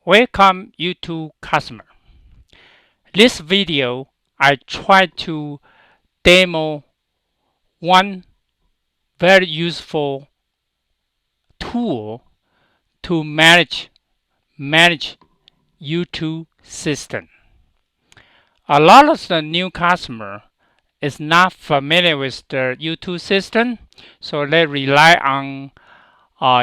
Welcome YouTube customer. This video I try to demo one very useful tool to manage YouTube system. A lot of the new customer is not familiar with the YouTube system, so they rely on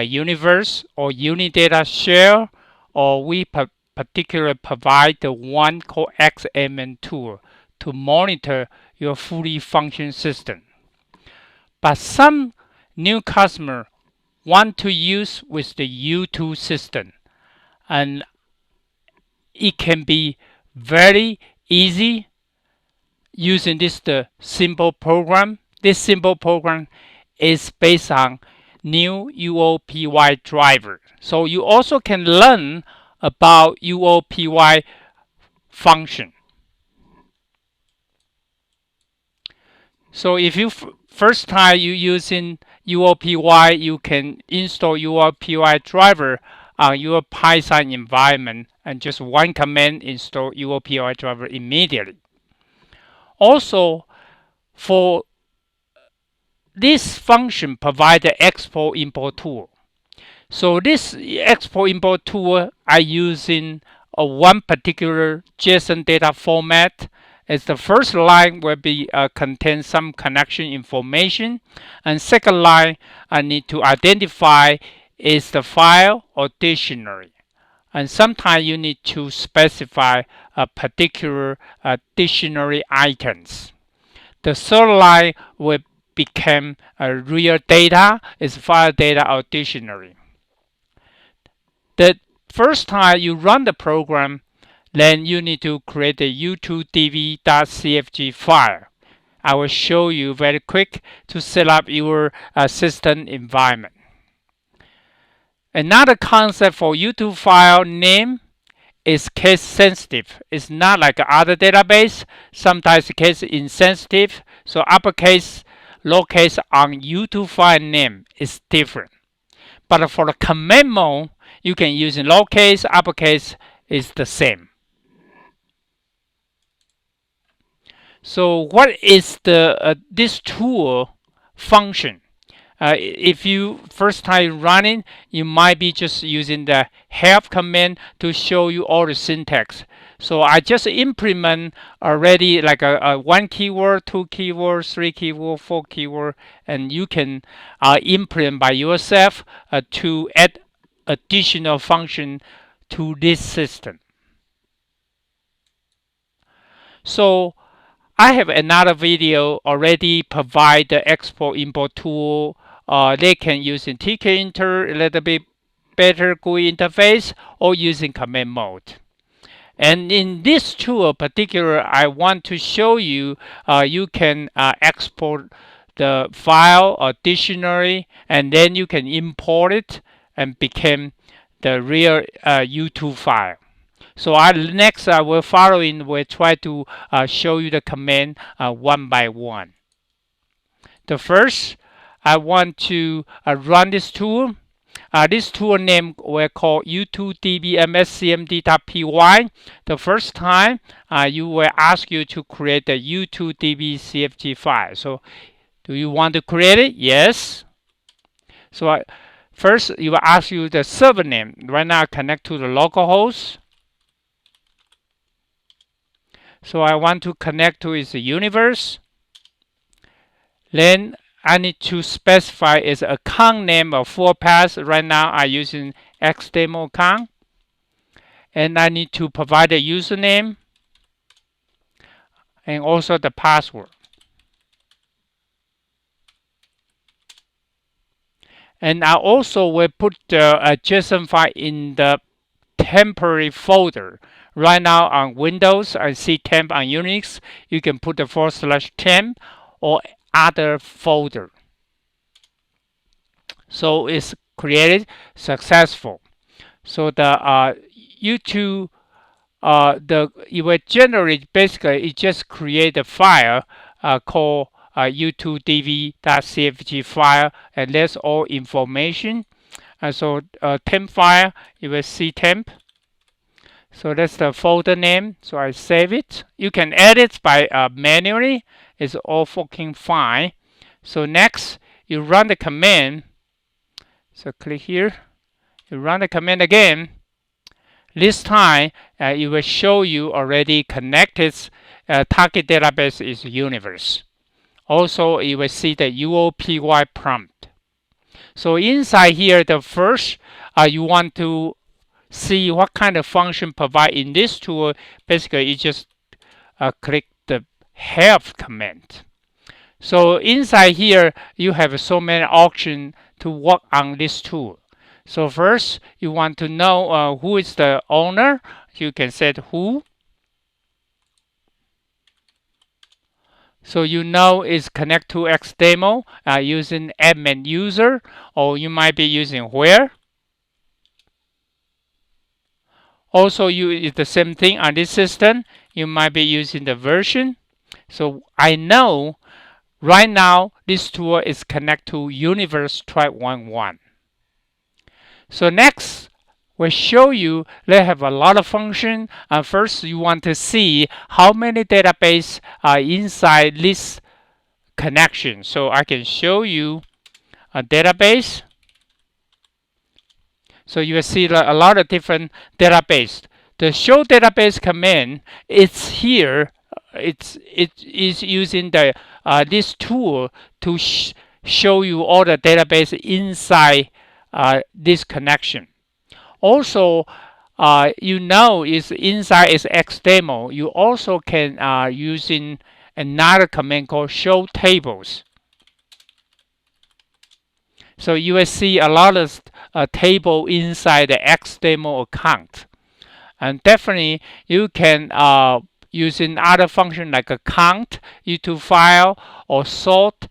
Universe or Unidata Share, or we particularly provide the one called XMN tool to monitor your fully function system. But some new customer want to use with the YouTube system, and it can be very easy using this the simple program. This simple program is based on new UOPY driver. So you also can learn about UOPY function. So if you first time you using UOPY, you can install UOPY driver on your Python environment, and just one command install UOPY driver immediately. Also, for this function provide the export import tool. So this export import tool I using one particular JSON data format. As the first line will be contain some connection information, and second line I need to identify is the file or dictionary. And sometimes you need to specify a particular dictionary items. The third line will become a real data, is file data or dictionary. The first time you run the program, then you need to create a u2db.cfg file. I will show you very quick to set up your system environment. Another concept for U2 file name is case sensitive. It's not like other database. Sometimes case insensitive. So uppercase, lowercase on U2 file name is different. But for the command mode, you can use in lowercase, uppercase is the same. So what is the this tool function? If you first time running, you might be just using the help command to show you all the syntax. So I just implement already like a one keyword, two keywords, three keyword, four keyword, and you can implement by yourself to add additional function to this system. So I have another video already provide the export import tool. They can use in tkinter, a little bit better GUI interface, or using command mode. And in this tool particular, I want to show you you can export the file or dictionary, and then you can import it and become the real U2 file. So next I will try to show you the command one by one. The first, I want to run this tool. This tool name will call u2db.mscmd.py. The first time you will ask you to create the u2db.cfg file. So do you want to create it? Yes. So first it will ask you the server name. Right now I connect to the localhost. So I want to connect to its universe. Then I need to specify its account name or full path. Right now I'm using xdemo account. And I need to provide a username and also the password. And I also will put the JSON file in the temporary folder. Right now on Windows, I see temp on Unix. You can put the /temp or other folder. So it's created successful. So the U2 it will generate, basically it just create a file called u2db.cfg file, and that's all information. So temp file, you will see temp. So that's the folder name. So I save it. You can edit by manually. It's all fucking fine. So next, you run the command. So click here. You run the command again. This time, it will show you already connected target database is universe. Also, you will see the UOPY prompt. So inside here, the first, you want to see what kind of function provided in this tool. Basically, you just click the help command. So inside here, you have so many options to work on this tool. So first, you want to know who is the owner. You can set who. So you know it's connect to XDemo using admin user, or you might be using where. Also, it's the same thing on this system. You might be using the version. So I know right now this tool is connect to Universe Tribe 1.1. So next, we'll show you they have a lot of function. First, you want to see how many database are inside this connection. So I can show you a database. So you will see a lot of different database. The show database command, it's here. It is using the this tool to show you all the database inside this connection. Also, you know is inside is XDemo. You also can using another command called show tables. So you will see a lot of table inside the XDemo account. And definitely you can using other function like a count YouTube file or sort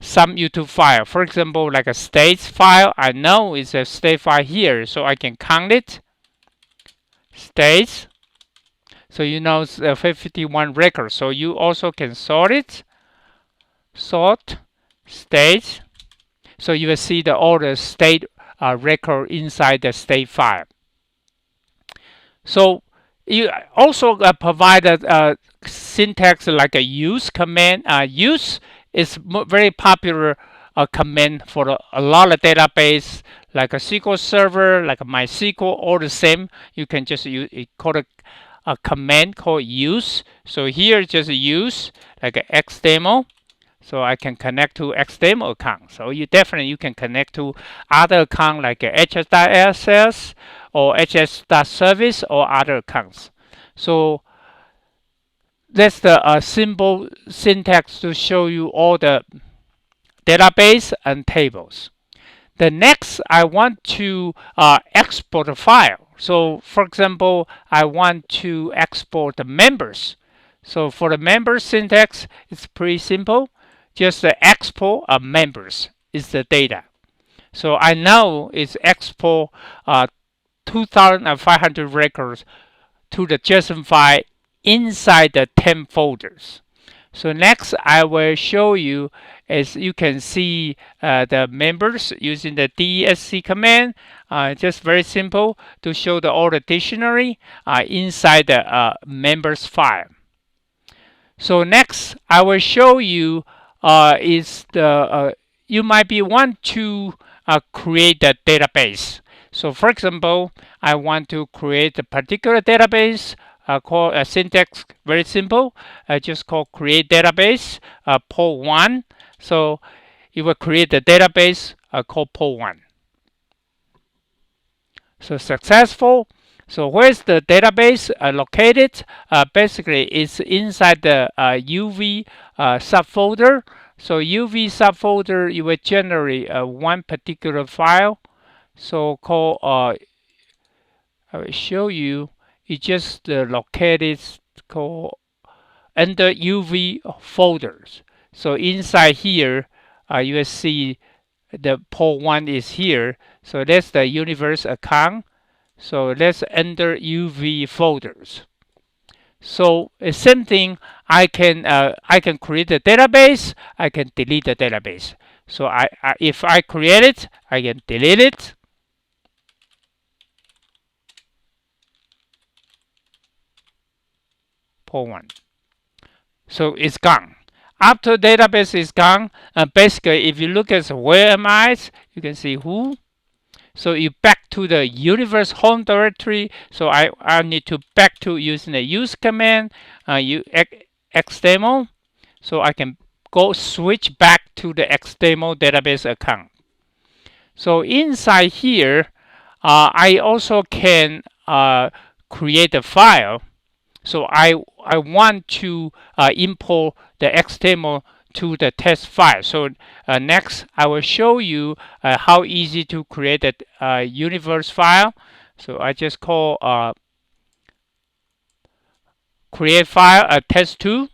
some YouTube file. For example, like a state file, I know it's a state file here, so I can count it. States. So you know it's 51 records. So you also can sort it. Sort states. So you will see all the state record inside the state file. So you also provide a syntax like a use command. Use is very popular command for a lot of database like a SQL Server, like a MySQL, all the same. You can just use it called a command called use. So here just use like a XDemo. So I can connect to XDemo account. So you can connect to other account like hs.ss or hs.service or other accounts. So that's the simple syntax to show you all the database and tables. The next, I want to export a file. So for example, I want to export the members. So for the members syntax, it's pretty simple. Just the export of members is the data. So I know it's export 2,500 records to the JSON file inside the 10 folders. So next I will show you, as you can see the members using the DESC command. Just very simple to show all the dictionary inside the members file. So next I will show you is the you might be want to create a database. So for example, I want to create a particular database called syntax very simple. Just call create database port 1. So it will create the database called port 1. So successful. So where's the database located? Basically, it's inside the UV subfolder. So UV subfolder, you will generate one particular file. So called, I will show you. It's just located called under UV folders. So inside here, you will see the port 1 is here. So that's the universe account. So that's under UV folders. So same thing, I can create a database, I can delete the database. So if I create it, I can delete it. port 1. So it's gone. After database is gone, basically if you look at where am I, you can see who. So you back to the universe home directory. So I need to back to using the use command, xdemo. So I can go switch back to the xdemo database account. So inside here, I also can create a file. So I want to import the XML to the test file. So next, I will show you how easy to create a universe file. So I just call create file test2.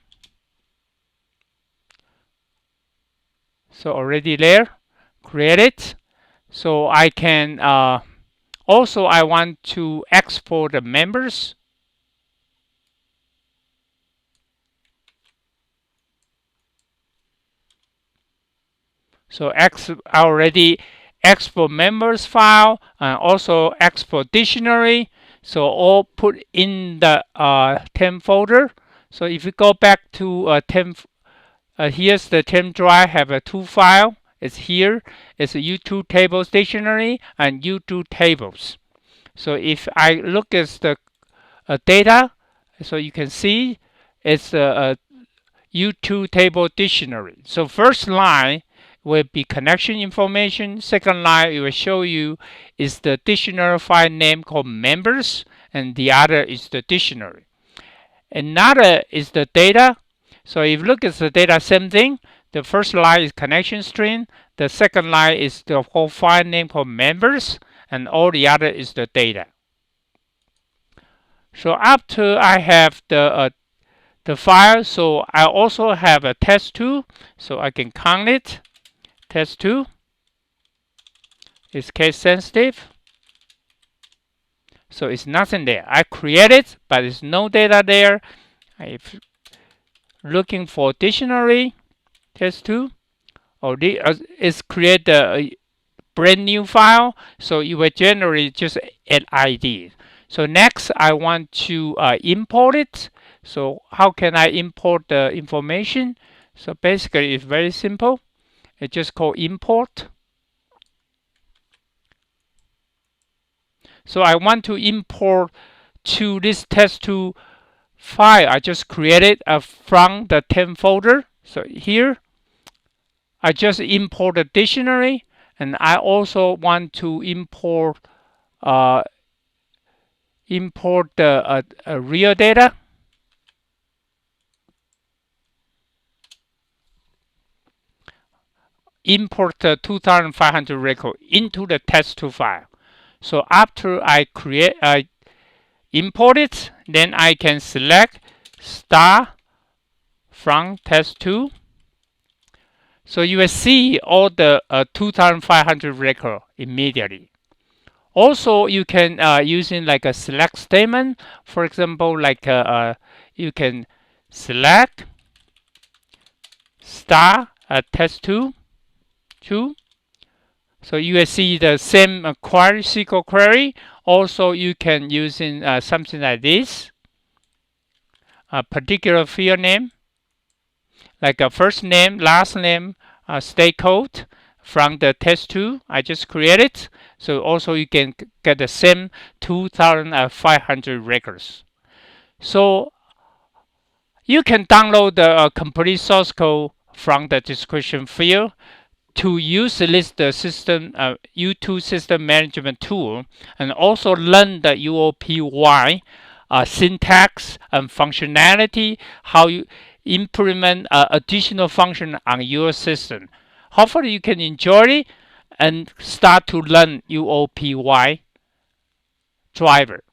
So already there, create it. So I can also I want to export the members. So I already export members file and also export dictionary. So all put in the temp folder. So if you go back to temp, here's the temp drive. Have a two file. It's here. It's a U2 tables dictionary and U2 tables. So if I look at the data, so you can see it's a U2 table dictionary. So first line will be connection information. Second line it will show you is the dictionary file name called members, and the other is the dictionary. Another is the data. So if you look at the data, same thing. The first line is connection string. The second line is the whole file name called members, and all the other is the data. So after I have the file, so I also have a test2, so I can count it. Test2 is case sensitive, so it's nothing there. I create it, but there's no data there. If looking for dictionary, test2, or it's create a brand new file, so you will generate just an ID. So next, I want to import it. So how can I import the information? So basically, it's very simple. It's just called import. So I want to import to this test2 file I just created from the temp folder. So here, I just import the dictionary, and I also want to import the real data. Import the 2500 record into the test2 file. So after I import it, then I can select star from test2. So you will see all the 2500 record immediately. Also, you can using like a select statement. For example, like you can select star test2. So you will see the same query, SQL query. Also, you can using something like this, a particular field name, like a first name, last name, state code from the test2 I just created. So also you can get the same 2,500 records. So you can download the complete source code from the description field to use this the system U2 system management tool, and also learn the UOPY syntax and functionality, how you implement additional function on your system. Hopefully you can enjoy it and start to learn UOPY driver.